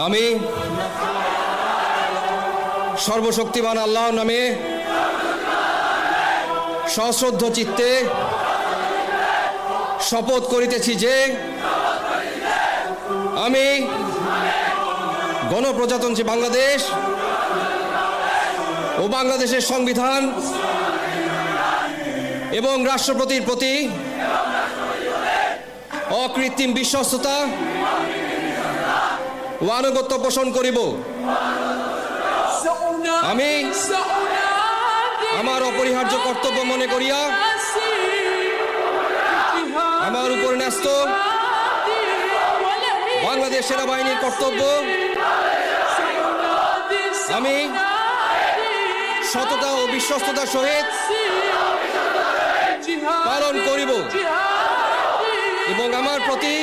আমি সর্বশক্তিমান আল্লাহর নামে সশ্রদ্ধ চিত্তে শপথ করিতেছি যে আমি গণপ্রজাতন্ত্রী বাংলাদেশ ও বাংলাদেশের সংবিধান এবং রাষ্ট্রপতির প্রতি অকৃত্রিম বিশ্বস্ততা ও আনুগত্য পোষণ করিব। আমি আমার অপরিহার্য কর্তব্য মনে করিয়া আমার উপর ন্যস্ত বাংলাদেশ সেনাবাহিনীর কর্তব্য আমি সততা ও বিশ্বস্ততার সহিত পালন করিব এবং আমার প্রতি